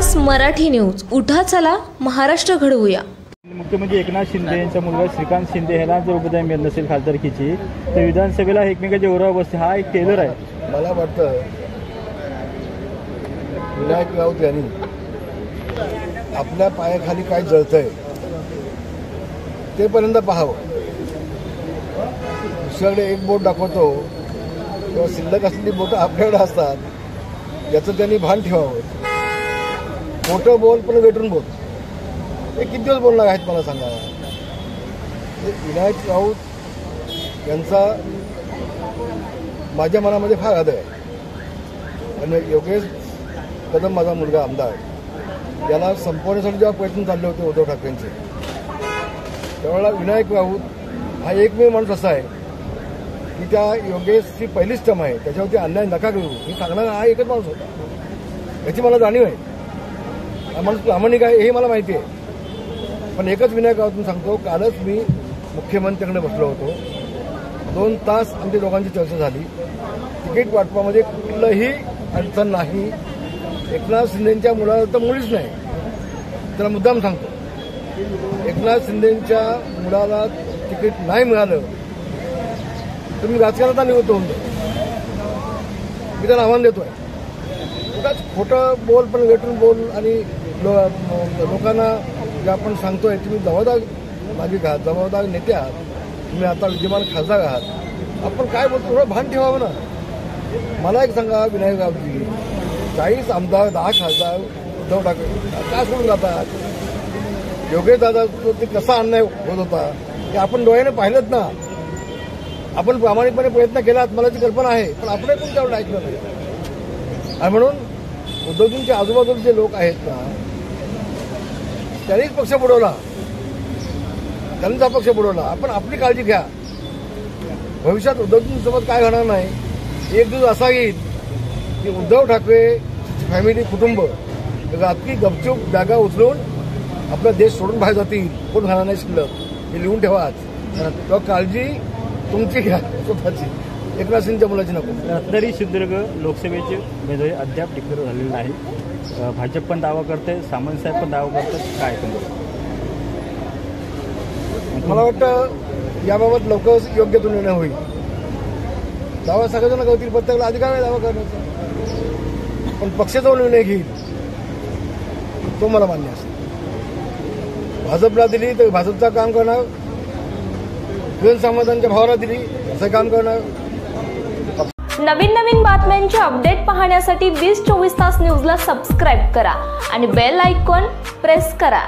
तास मराठी न्यूज. उठा चला महाराष्ट्र घडवूया. मुख्यमंत्री एकनाथ शिंदे यांचा मुलगा श्रीकांत शिंदे ह्याला जर उपाध्याय मिळत नसेल खासदारकीची तर विधानसभेला एकमेकांच्या ओरावर बसते. हा एक टेलर आहे. मला वाटतं विनायक राऊत यांनी आपल्या पायाखाली काय जळतंय ते पर्यंत पाहावं. दुसऱ्याकडे एक बोट दाखवतो किंवा शिल्लक असलेली बोटं आपल्याकडे असतात याचं त्यांनी भान ठेवावं. मोठं बोल पण वेटून बोल. हे किती दिवस बोलणार आहेत मला सांगा. विनायक राऊत यांचा माझ्या मनामध्ये फार आदर आहे. आणि योगेश कदम माझा मुलगा आमदार याला संपवण्यासाठी जेव्हा प्रयत्न चालले होते उद्धव ठाकरेंचे त्यावेळेला विनायक राऊत हा एकमेव माणूस असा आहे की त्या योगेशची पहिलीच टर्म आहे त्याच्यावरती अन्याय नका करू हे सांगणारा हा एकच माणूस होता. याची मला जाणीव आहे. हा माणूस प्रामाणिक आहे हे मला माहिती आहे. पण एकच विनायक राऊतून सांगतो, कालच मी मुख्यमंत्र्यांकडे बसलो होतो. 2 तास आमच्या दोघांची चर्चा झाली. तिकीट वाटपामध्ये कुठलंही अडचण नाही. एकनाथ शिंदेंच्या मुलाला तर मुळीच नाही. त्याला मुद्दाम सांगतो, एकनाथ शिंदेंच्या मुलाला तिकीट नाही मिळालं तुम्ही राजकारणात निवृत्त होऊन द्या. मी त्याला आव्हान देतोय. उगाच खोटं बोल पण वेटून बोल आणि लोकांना जे आपण सांगतोय तुम्ही जबाबदार नागरिक आहात, जबाबदार नेते आहात, तुम्ही आता विद्यमान खासदार आहात, आपण काय बोलतो थोडं भान ठेवावं ना. मला एक सांगा विनायक राऊतजी, 40 आमदार 10 खासदार उद्धव ठाकरे का सोडून जातात. योगेश दादा ते कसा अन्याय होत होता हे आपण डोळ्याने पाहिलंच ना. आपण प्रामाणिकपणे प्रयत्न केलात मला ती कल्पना आहे. पण आपण पण तेवढं ऐकलं नाही. आणि म्हणून उद्धवजींच्या आजूबाजूला जे लोक आहेत ना त्यांनीच पक्ष बुडवला. त्यांचा पक्ष बुडवला. आपण आपली काळजी घ्या. भविष्यात उद्धवजींसोबत काय होणार नाही. एक दिवस असा येईल की उद्धव ठाकरे फॅमिली कुटुंब रात्री गपचूप जागा उचलून आपला देश सोडून बाहेर जातील. कोण राहणार नाही शिल्लक. हे लिहून ठेवा. तेव्हा काळजी तुमची घ्या स्वतःची. एकनाथ शिंदेच्या मुलाची नको. रत्नागिरी सिंधुदुर्ग लोकसभेचे उमेदवारी अद्याप डिक्लेअर झालेले नाही. भाजप पण दावा करते, सामंत साहेब पण दावा करतात. काय मला वाटतं याबाबत लवकरच योग्य तो निर्णय होईल. दावा सगळेजण करतील. प्रत्येकाला अधिकार आहे दावा करण्याचा. पण पक्ष जो निर्णय घेईल तो मला मान्य असेल. भाजपला दिली तर भाजपचं काम करणार. समाजांच्या भावाला दिली असं काम करणार. नवीन बातम्यांचे अपडेट पाहण्यासाठी 20/24 तास न्यूजला सबस्क्राईब करा आणि बेल आयकॉन प्रेस करा.